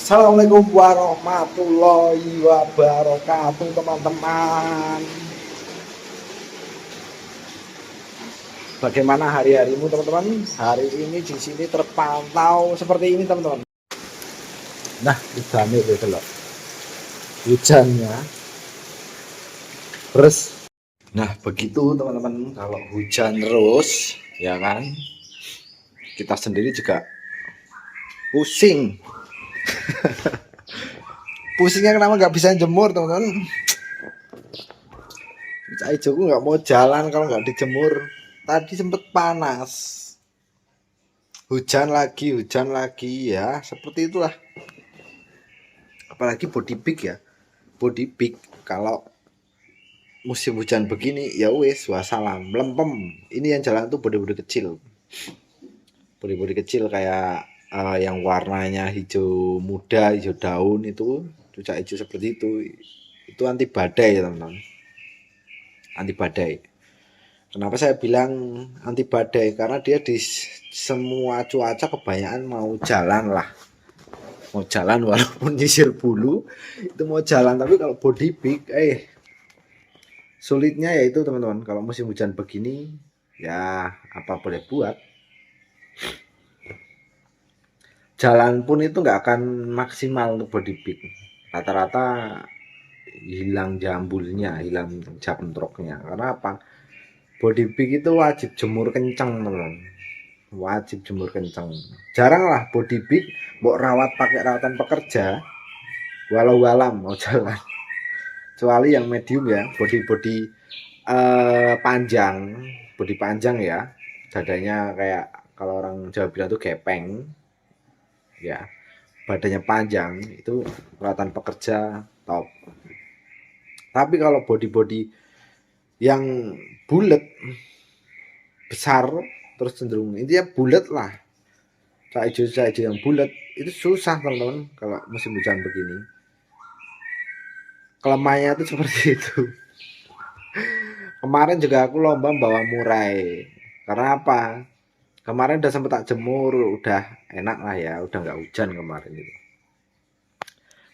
Assalamualaikum warahmatullahi wabarakatuh, teman-teman. Bagaimana hari-harimu, teman-teman? Hari ini di sini terpantau seperti ini, teman-teman. Nah, hujannya gitu loh. Hujannya. Terus, nah begitu teman-teman. Kalau hujan terus, ya kan? Kita sendiri juga pusing. Pusingnya kenapa nggak bisa jemur, teman-teman? Ijoku nggak mau jalan kalau nggak dijemur. Tadi sempet panas, hujan lagi ya, seperti itulah. Apalagi body big ya, body big kalau musim hujan begini ya wis wassalam melempem. Ini yang jalan tuh body kecil, body kecil kayak yang warnanya hijau muda, hijau daun, itu cucak hijau seperti itu anti badai ya teman-teman, anti badai. Kenapa saya bilang anti badai? Karena dia di semua cuaca kebanyakan mau jalan lah. Mau jalan walaupun nyisir bulu, itu mau jalan. Tapi kalau body big, sulitnya yaitu teman-teman, kalau musim hujan begini, ya apa boleh buat. Jalan pun itu nggak akan maksimal untuk body big. Rata-rata hilang jambulnya, hilang jamtroknya. Karena apa? Body big itu wajib jemur kencang, teman-teman. Wajib jemur kencang. Jarang lah body big mau rawat pakai rawatan pekerja, walau alam mau jalan. Kecuali yang medium ya, body panjang, body panjang ya, dadanya kayak kalau orang Jawa bilang tuh gepeng ya, badannya panjang, itu rawatan pekerja top. Tapi kalau body yang bulat besar, terus cenderung intinya bulat lah, hijau yang bulat, itu susah teman-teman kalau musim hujan begini. Kelemahannya itu seperti itu. Kemarin juga aku lomba bawa murai. Karena apa? Kemarin udah sempet tak jemur, udah enak lah ya, udah nggak hujan kemarin itu.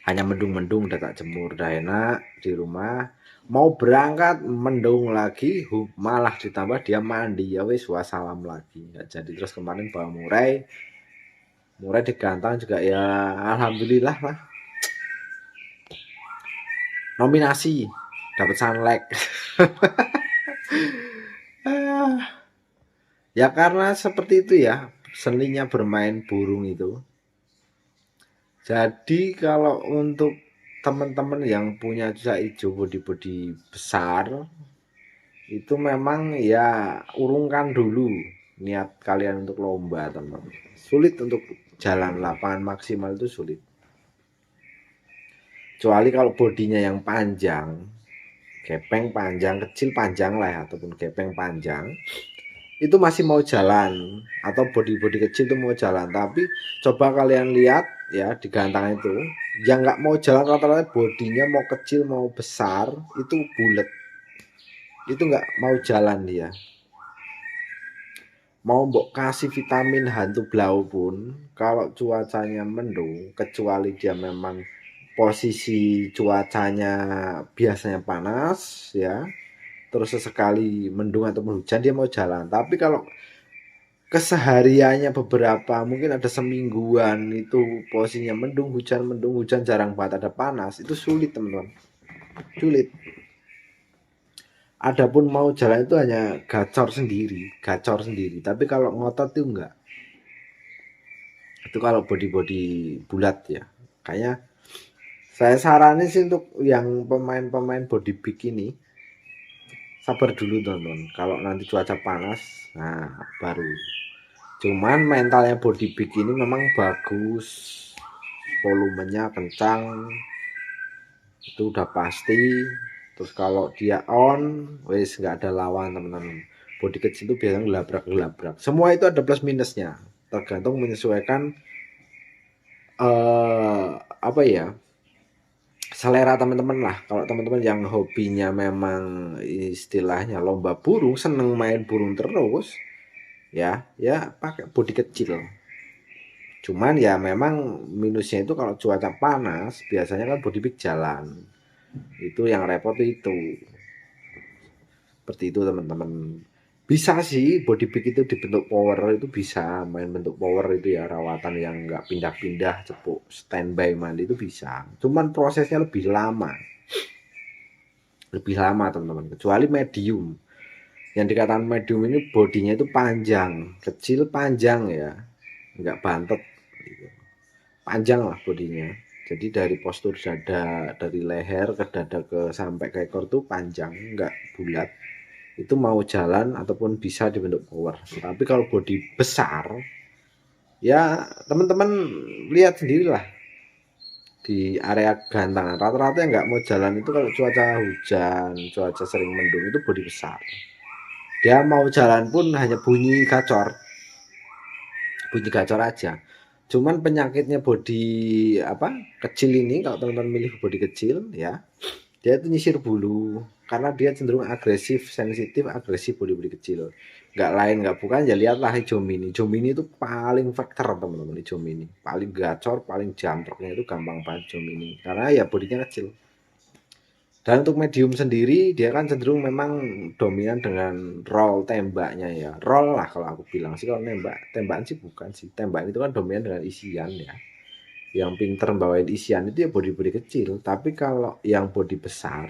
Hanya mendung-mendung, udah tak jemur, udah enak di rumah. Mau berangkat mendung lagi, malah ditambah dia mandi, ya wis wassalam lagi. Nggak jadi. Terus kemarin bawa murai, murai digantang juga ya, alhamdulillah lah. Nominasi, dapat sunlight. Ya karena seperti itu ya, seninya bermain burung itu. Jadi kalau untuk teman-teman yang punya cucak hijau body besar, itu memang ya urungkan dulu niat kalian untuk lomba, teman-teman. Sulit untuk jalan lapangan maksimal, itu sulit. Kecuali kalau bodinya yang panjang, gepeng panjang, kecil panjang lah ya, ataupun gepeng panjang, itu masih mau jalan, atau body kecil itu mau jalan. Tapi coba kalian lihat ya, di gantang itu yang nggak mau jalan rata-rata bodinya mau kecil mau besar itu bulat, itu nggak mau jalan dia. Mau mbok kasih vitamin hantu blau pun, kalau cuacanya mendung, kecuali dia memang posisi cuacanya biasanya panas ya, terus sesekali mendung atau hujan, dia mau jalan. Tapi kalau kesehariannya beberapa, mungkin ada semingguan itu posisinya mendung hujan, jarang banget ada panas, itu sulit teman-teman, sulit. Adapun mau jalan itu hanya gacor sendiri, tapi kalau ngotot itu enggak. Itu kalau body bulat ya. Kayaknya saya saranin sih untuk yang pemain body big ini, sabar dulu teman-teman. Kalau nanti cuaca panas, nah baru. Cuman mentalnya body big ini memang bagus, volumenya kencang, itu udah pasti. Terus kalau dia on, wes nggak ada lawan teman-teman. Body kecil itu biasanya gelabrak. Semua itu ada plus minusnya, tergantung menyesuaikan apa ya, selera teman-teman lah. Kalau teman-teman yang hobinya memang istilahnya lomba burung, seneng main burung terus, ya pakai body kecil Cuman ya memang minusnya itu kalau cuaca panas biasanya kan body pick jalan. Itu yang repot itu. Seperti itu teman-teman. Bisa sih body pick itu dibentuk power, itu bisa main bentuk power itu ya, rawatan yang nggak pindah-pindah, cepuk standby mandi itu bisa. Cuman prosesnya lebih lama teman-teman. Kecuali medium. Yang dikatakan medium ini bodinya itu panjang, kecil panjang ya, nggak bantet, gitu. Panjang lah bodinya. Jadi dari postur dada, dari leher ke dada ke sampai ke ekor tuh panjang, nggak bulat. Itu mau jalan ataupun bisa dibentuk power. Tapi kalau body besar, ya teman-teman lihat sendirilah di area gantangan. Rata-rata yang nggak mau jalan itu kalau cuaca hujan, cuaca sering mendung itu body besar. Dia mau jalan pun hanya bunyi gacor aja. Cuman penyakitnya body apa kecil ini, kalau teman-teman milih body kecil ya, dia itu nyisir bulu karena dia cenderung agresif, sensitif, agresif body-body kecil. Nggak lain nggak bukan ya, lihatlah hijau mini. Hijau mini itu paling faktor teman-teman, hijau mini. Paling gacor, paling jamproknya itu gampang banget hijau mini. Karena ya bodinya kecil. Dan untuk medium sendiri dia kan cenderung memang dominan dengan roll tembaknya ya. Roll lah kalau aku bilang sih, kalau tembakan sih bukan sih. Tembakan itu kan dominan dengan isian ya. Yang pinter bawain isian itu ya body-body kecil. Tapi kalau yang body besar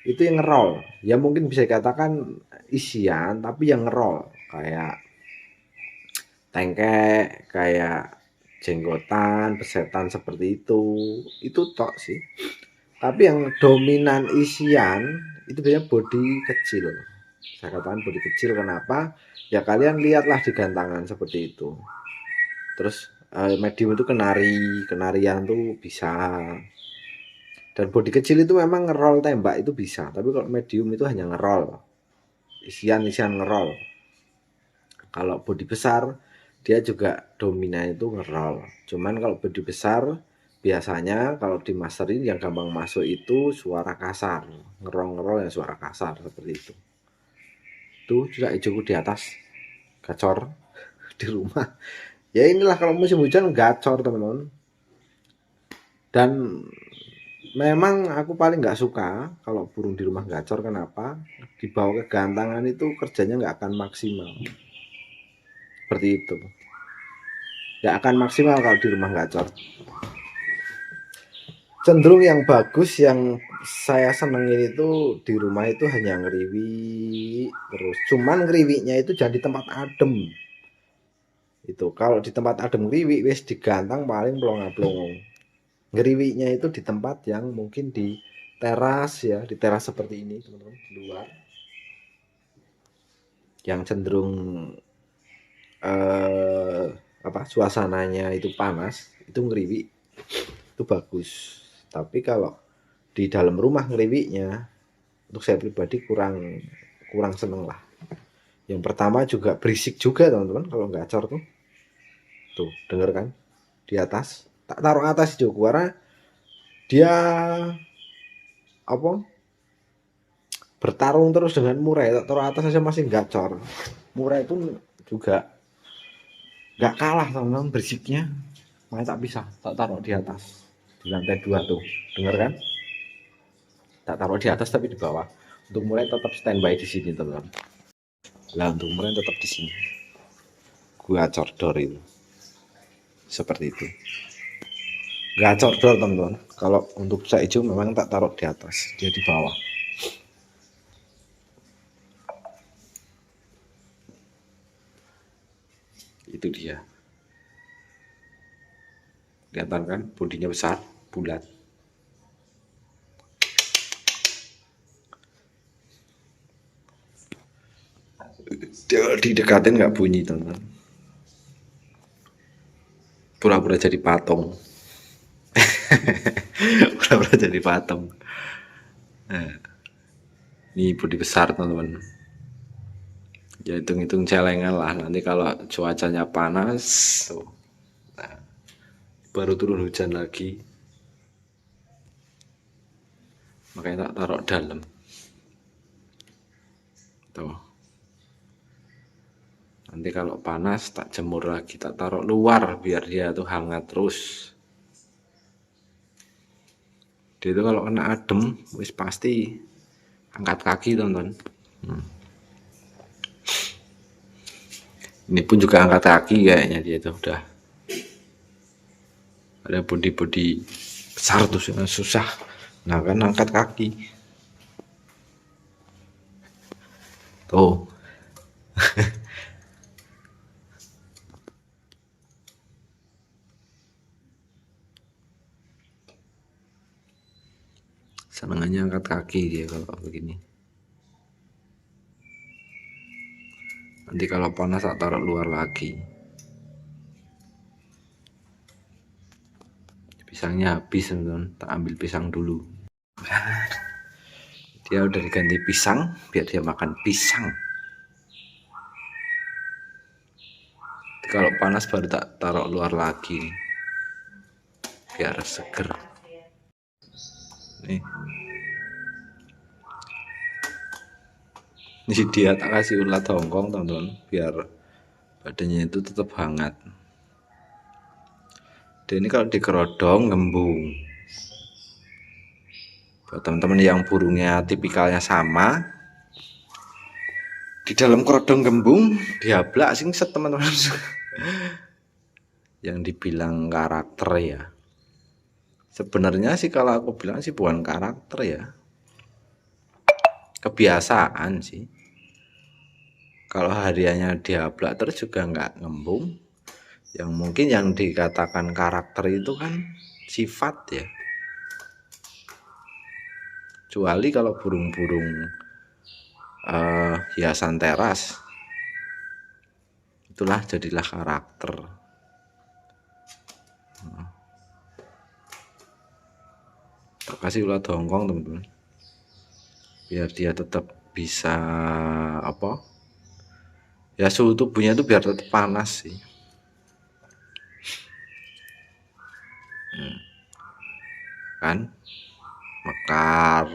itu yang ngerol. Ya mungkin bisa dikatakan isian tapi yang ngerol. Kayak tengkek, kayak jenggotan, pesetan seperti itu. Itu tok sih. Tapi yang dominan isian itu biasanya body kecil. Saya katakan body kecil kenapa? Ya kalian lihatlah di gantangan seperti itu. Terus medium itu kenarian tuh bisa. Dan body kecil itu memang ngerol tembak itu bisa. Tapi kalau medium itu hanya ngerol. Isian ngerol. Kalau body besar dia juga dominan itu ngerol. Cuman kalau body besar biasanya kalau dimasterin yang gampang masuk itu suara kasar, ngerol-ngerol yang suara kasar seperti itu. Tuh juga hijauku di atas, gacor di rumah. Ya inilah kalau musim hujan gacor teman-teman. Dan memang aku paling nggak suka kalau burung di rumah gacor. Kenapa? Dibawa ke gantangan itu kerjanya nggak akan maksimal. Seperti itu. Nggak akan maksimal kalau di rumah gacor. Cenderung yang bagus yang saya senengin itu di rumah itu hanya ngeriwi terus. Cuman ngeriwinya itu jangan di tempat adem. Itu kalau di tempat adem ngeriwi wis digantang paling plong-plong. Ngeriwinya itu di tempat yang mungkin di teras ya, di teras seperti ini teman-teman, di luar. Yang cenderung suasananya itu panas, itu ngeriwi itu bagus. Tapi kalau di dalam rumah ngeriwinya, untuk saya pribadi kurang seneng lah. Yang pertama juga berisik juga teman-teman kalau gacor tuh denger kan di atas, tak taruh atas juga karena dia apa bertarung terus dengan murai. Tak taruh atas aja masih gacor. Murai pun juga nggak kalah teman-teman berisiknya, makanya tak bisa tak taruh di atas di lantai 2 tuh, denger kan, tak taruh di atas tapi di bawah. Untuk murai tetap standby di sini teman-teman. Lah untuk murai tetap di sini. Gua cordor itu. Seperti itu. Gacor dor teman-teman. Kalau untuk sak hijau memang tak taruh di atas, dia di bawah. Itu dia. Kelihatan kan bodinya besar, bulat. Dia didekatin nggak bunyi teman-teman. Pura-pura jadi patung. Pura-pura jadi patung. Nah, ini bodi besar teman-teman. Ya hitung-hitung celengan lah nanti kalau cuacanya panas tuh. Nah, baru turun hujan lagi, makanya tak taruh dalam tuh. Nanti kalau panas tak jemur lagi, tak taruh luar biar dia tuh hangat terus. Dia itu kalau kena adem wis pasti angkat kaki teman-teman. Ini pun juga angkat kaki kayaknya, dia itu udah ada body besar tuh susah. Nah kan angkat kaki tuh. Senangannya angkat kaki dia kalau begini. Nanti kalau panas tak taruh luar lagi. Pisangnya habis teman-teman, tak ambil pisang dulu. Dia udah diganti pisang biar dia makan pisang. Kalau panas baru tak taruh luar lagi biar seger. Nih. Ini dia tak kasih ulat hongkong teman-teman biar badannya itu tetap hangat. Dan ini kalau dikerodong ngembung. Buat teman-teman yang burungnya tipikalnya sama, di dalam kerodong gembung diablak singset teman-teman. Yang dibilang karakter ya, sebenarnya sih kalau aku bilang sih bukan karakter ya, kebiasaan sih. Kalau hariannya diablak terus juga nggak ngembung, yang mungkin yang dikatakan karakter itu kan sifat ya. Kecuali kalau burung-burung hiasan teras, itulah jadilah karakter. Tak kasih ulat hongkong teman-teman biar dia tetap bisa apa ya, suhu tubuhnya itu biar tetap panas sih. Kan mekar.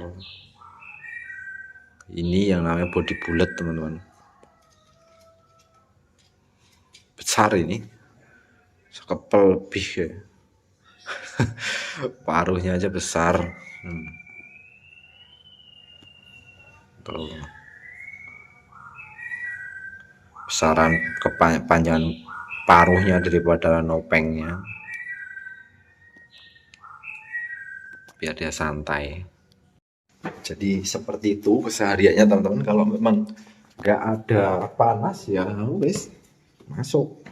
Ini yang namanya body bulat teman-teman, besar ini sekepel lebih ya. Paruhnya aja besar. Tuh. Besaran kepanjangan paruhnya daripada nopengnya biar dia santai. Jadi seperti itu kesehariannya teman-teman. Kalau memang nggak ada panas ya wis masuk.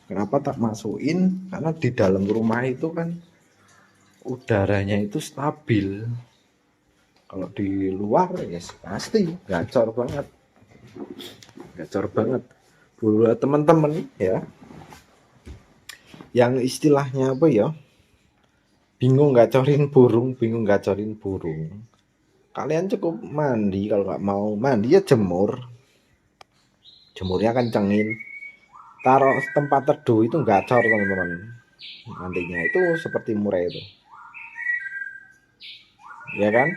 Kenapa tak masukin? Karena di dalam rumah itu kan udaranya itu stabil. Kalau di luar ya pasti gacor banget. Gacor banget. Buat teman-teman ya, yang istilahnya apa ya, bingung gacorin burung, kalian cukup mandi. Kalau nggak mau mandi ya jemurnya kencengin, taruh tempat teduh, itu gacor teman-teman. Nantinya itu seperti murai itu ya kan.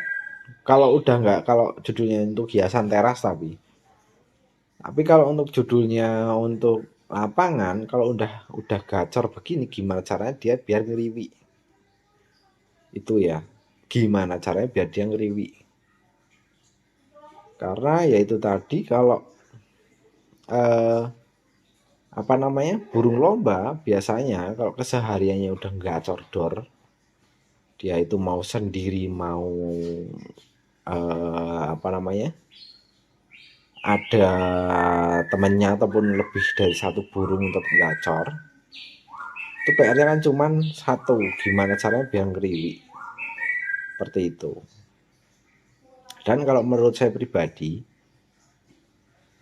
Kalau udah nggak, kalau judulnya untuk hiasan teras, tapi kalau untuk judulnya untuk lapangan, kalau udah gacor begini, gimana caranya dia biar ngeriwi itu ya, gimana caranya biar dia ngeriwi. Karena ya itu tadi, kalau apa namanya, burung lomba biasanya kalau kesehariannya udah gacor dor, dia itu mau sendiri mau apa namanya, ada temennya ataupun lebih dari satu burung untuk gacor, itu PR-nya kan cuman satu, gimana caranya biar ngeriwi, seperti itu. Dan kalau menurut saya pribadi,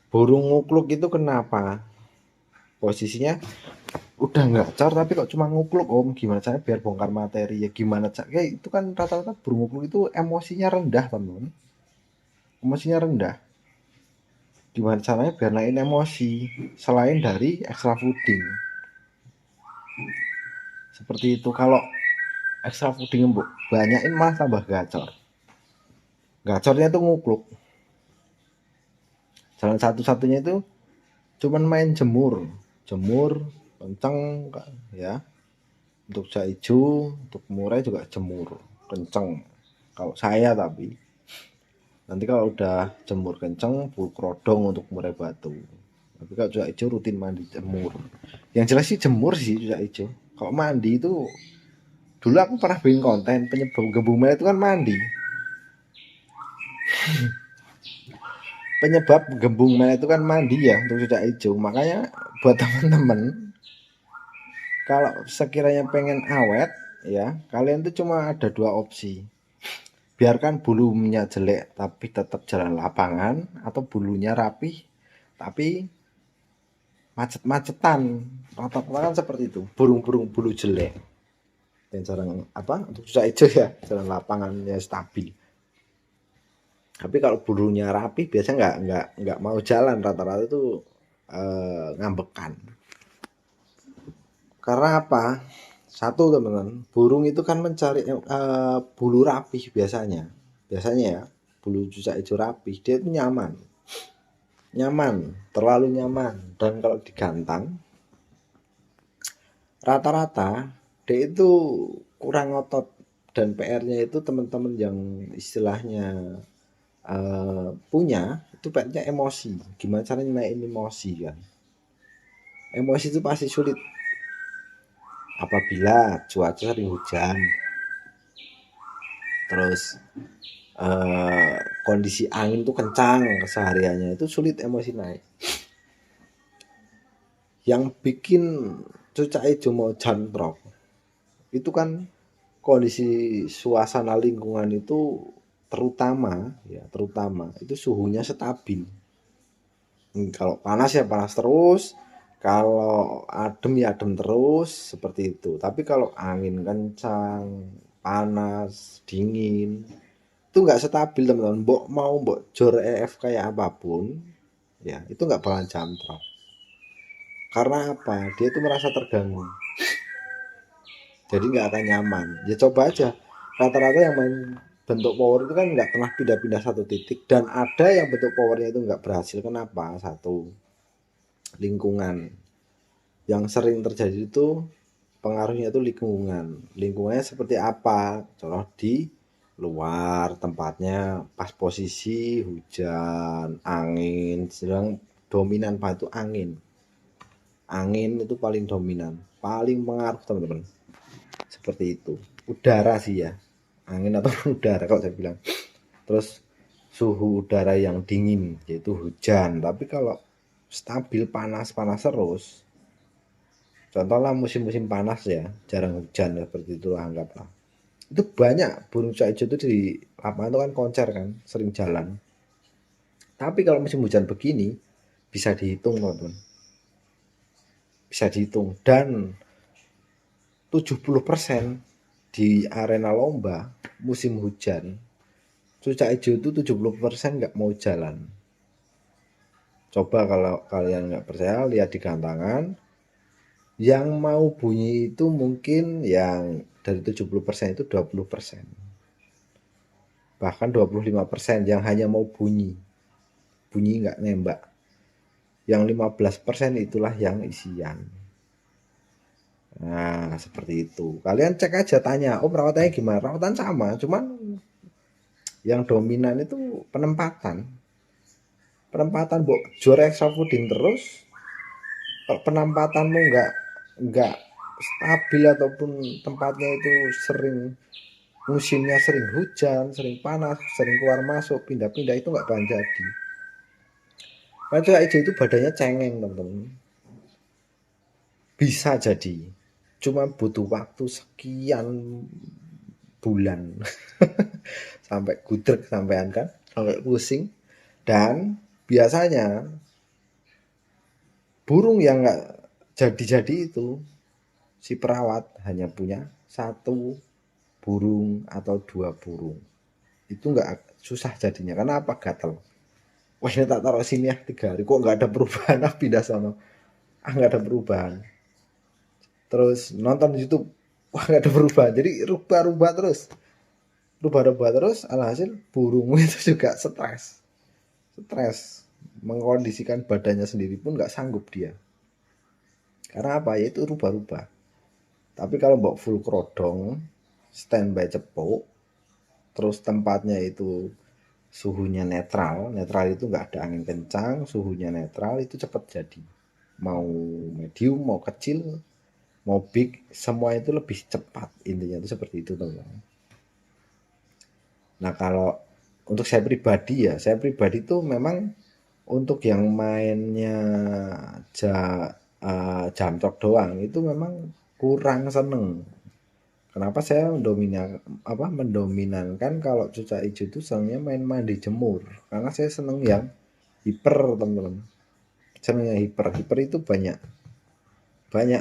burung ngukluk itu kenapa posisinya udah gacor tapi kok cuma ngukluk, om gimana caranya biar bongkar materi ya, gimana caranya itu kan rata-rata burung ngukluk itu emosinya rendah teman-teman, emosinya rendah. Gimana caranya biar naikin emosi selain dari extra fooding seperti itu. Kalau extra fooding banyakin malah tambah gacor. Gacornya tuh ngukluk. Jalan satu-satunya itu cuman main jemur kenceng kan ya. Untuk cak ijo, untuk murai juga jemur kenceng kalau saya. Tapi nanti kalau udah jemur kenceng kerodong untuk murai batu. Tapi kalau cak ijo rutin mandi jemur. Yang jelas sih jemur sih cak ijo. Kalau mandi itu dulu aku pernah bikin konten penyebab gembung merah itu kan mandi. Penyebab gembung merah itu kan mandi ya untuk cak ijo. Makanya buat teman-teman kalau sekiranya pengen awet ya, kalian tuh cuma ada dua opsi. Biarkan bulunya jelek tapi tetap jalan lapangan, atau bulunya rapih tapi macet-macetan. Rata-rata kan seperti itu. Burung-burung bulu jelek yang jarang untuk susah hijau ya, jalan lapangannya stabil. Tapi kalau bulunya rapih biasanya nggak mau jalan, rata-rata itu ngambekan. Karena apa? Satu teman-teman, burung itu kan mencari bulu rapih biasanya ya, bulu cucak hijau rapih, dia itu nyaman, terlalu nyaman. Dan kalau digantang, rata-rata dia itu kurang otot. Dan PR-nya itu teman-teman yang istilahnya punya itu PR-nya emosi. Gimana caranya naikin emosi kan? Emosi itu pasti sulit apabila cuaca sering hujan, terus kondisi angin tuh kencang kesehariannya, itu sulit emosi naik. Yang bikin cucak hijau mau jantrok itu kan kondisi suasana lingkungan itu, terutama itu suhunya stabil. Kalau panas ya panas terus, kalau adem ya adem terus, seperti itu. Tapi kalau angin kencang, panas, dingin, itu nggak stabil teman-teman. Mbok jor EF kayak apapun ya, itu nggak bakalan jantrok. Karena apa? Dia itu merasa terganggu, jadi nggak akan nyaman. Ya coba aja, rata-rata yang main bentuk power itu kan nggak pernah pindah-pindah satu titik. Dan ada yang bentuk powernya itu nggak berhasil. Kenapa? Satu, lingkungan. Yang sering terjadi itu pengaruhnya itu lingkungannya seperti apa. Contoh di luar, tempatnya pas posisi hujan, angin, sedang dominan Pak itu angin itu paling dominan, paling pengaruh teman-teman. Seperti itu. Udara sih ya, angin atau udara kalau saya bilang. Terus suhu udara yang dingin yaitu hujan. Tapi kalau stabil panas terus, contohlah musim-musim panas ya, jarang hujan, seperti itu anggaplah. Itu banyak burung cucak hijau itu di lapangan itu kan koncer kan, sering jalan. Tapi kalau musim hujan begini bisa dihitung teman-teman. Bisa dihitung. Dan 70% di arena lomba musim hujan, cucak hijau itu 70% nggak mau jalan. Coba kalau kalian nggak percaya, lihat di gantangan. Yang mau bunyi itu mungkin yang dari 70% itu 20%. Bahkan 25% yang hanya mau bunyi nggak nembak. Yang 15% itulah yang isian. Nah, seperti itu. Kalian cek aja, tanya, oh perawatannya gimana? Perawatan sama, cuman yang dominan itu penempatan. Buat juara exafudin terus, kalau penempatanmu nggak stabil, ataupun tempatnya itu musimnya sering hujan, sering panas, sering keluar masuk, pindah-pindah, itu nggak bakalan jadi. Karena cucak hijau itu badannya cengeng teman-teman. Bisa jadi, cuma butuh waktu sekian bulan sampai gudeg sampean kan, sampai pusing. Dan biasanya burung yang nggak jadi itu, si perawat hanya punya satu burung atau dua burung. Itu nggak, susah jadinya. Karena apa? Gatel. Wah, ini tak taruh sini ya 3 hari, kok nggak ada perubahan. Pindah sono, nggak ada perubahan. Terus nonton di YouTube, wah nggak ada perubahan. Jadi rubah terus, alhasil burung itu juga stres. mengkondisikan badannya sendiri pun nggak sanggup dia. Karena apa? Ya itu rubah-rubah. Tapi kalau mbok full krodong, standby cepuk, terus tempatnya itu suhunya netral, netral itu nggak ada angin kencang, suhunya netral, itu cepat jadi. Mau medium, mau kecil, mau big, semua itu lebih cepat, intinya itu seperti itu teman-teman. Nah kalau untuk saya pribadi itu memang untuk yang mainnya jamcok doang itu memang kurang seneng. Kenapa saya mendominankan kalau cucak hijau itu senangnya main di jemur. Karena saya seneng yang hiper teman-teman. Senangnya hiper. Hiper itu banyak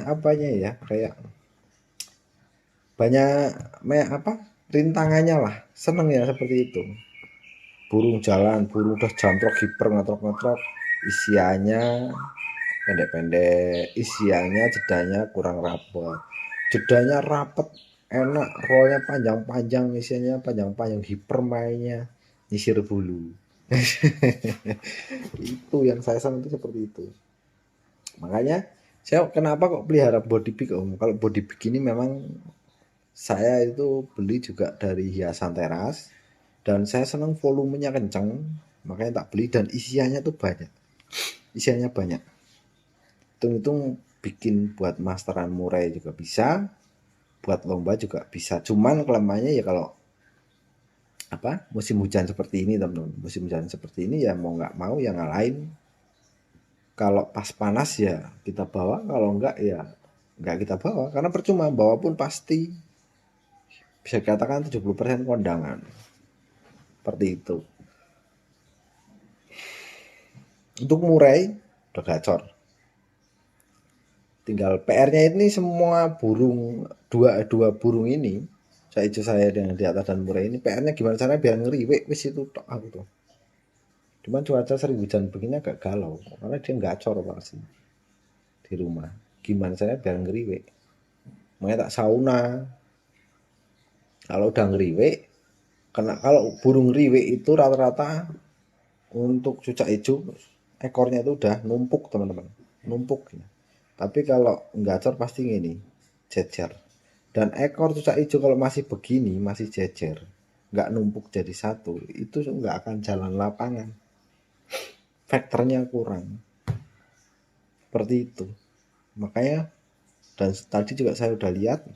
apanya ya, kayak banyak rintangannya lah. Seneng ya seperti itu. Burung jalan, burung udah jamtrok hiper ngetrok-ngetrok, isiannya pendek-pendek, isiannya jedanya kurang rapet. Jedanya rapet, enak, rollnya panjang-panjang, isiannya panjang-panjang, hiper mainnya nyisir bulu. Itu yang saya senang itu seperti itu. Makanya saya kenapa kok pelihara body pig om? Kalau body pig ini memang saya itu beli juga dari hiasan teras dan saya senang volumenya kenceng, makanya tak beli dan isiannya tuh banyak. Isiannya banyak. Hitung-hitung bikin buat masteran murai juga bisa, buat lomba juga bisa. Cuman kelemahannya ya kalau musim hujan seperti ini teman-teman, musim hujan seperti ini ya mau nggak mau ya ngalahin. Kalau pas panas ya kita bawa, kalau enggak ya nggak kita bawa karena percuma, bawa pun pasti bisa dikatakan 70% kondangan. Seperti itu. Untuk murai udah gacor. Tinggal PR-nya ini semua burung dua burung ini, saya dengan di atas dan murai ini PR-nya gimana caranya biar ngeriwek wis itu tok aku tuh. Cuman cuaca sering hujan begini agak galau karena dia gacor pasti di rumah. Gimana caranya biar ngeriwek? Makanya tak sauna. Kalau udah ngeriwek, kalau burung riwek itu rata-rata untuk cucak hijau ekornya itu udah numpuk teman-teman, numpuk. Tapi kalau gacor pasti gini, jejer. Dan ekor cucak hijau kalau masih begini, masih jejer, nggak numpuk jadi satu, itu nggak akan jalan lapangan. Faktornya kurang. Seperti itu. Makanya, dan tadi juga saya udah lihat,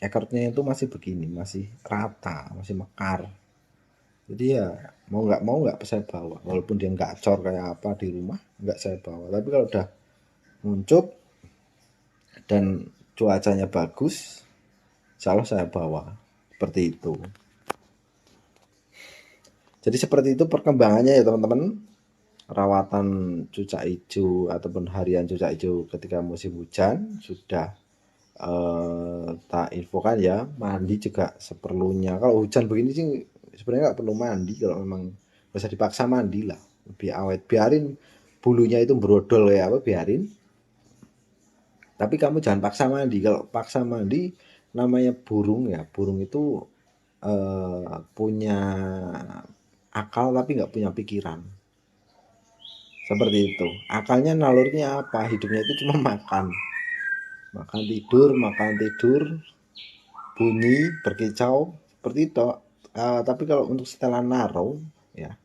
ekornya itu masih begini, masih rata, masih mekar. Jadi ya mau nggak saya bawa. Walaupun dia gacor kayak apa di rumah, nggak saya bawa. Tapi kalau udah muncul dan cuacanya bagus, insya saya bawa. Seperti itu. Jadi seperti itu perkembangannya ya teman-teman. Rawatan cucak hijau ataupun harian cucak hijau ketika musim hujan sudah tak infokan ya. Mandi juga seperlunya. Kalau hujan begini sih sebenarnya nggak perlu mandi, kalau memang bisa dipaksa mandi lah, lebih awet. Biarin bulunya itu brodol ya biarin. Tapi kamu jangan paksa mandi. Kalau paksa mandi namanya burung ya, burung itu punya akal tapi nggak punya pikiran. Seperti itu. Akalnya nalurnya apa? Hidupnya itu cuma makan. Makan tidur, bunyi, berkicau, seperti itu. Tapi kalau untuk setelan narung, ya,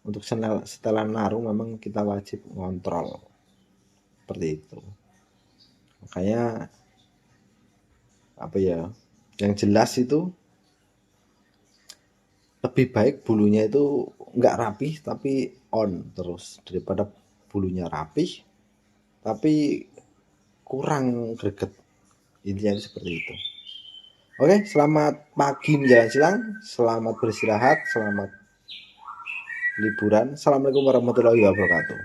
untuk setelan narung memang kita wajib ngontrol. Seperti itu. Makanya yang jelas itu lebih baik bulunya itu nggak rapih tapi on terus daripada bulunya rapih tapi kurang greget. Intinya seperti itu. Oke, selamat pagi menjelang siang, selamat beristirahat, selamat liburan. Assalamualaikum warahmatullahi wabarakatuh.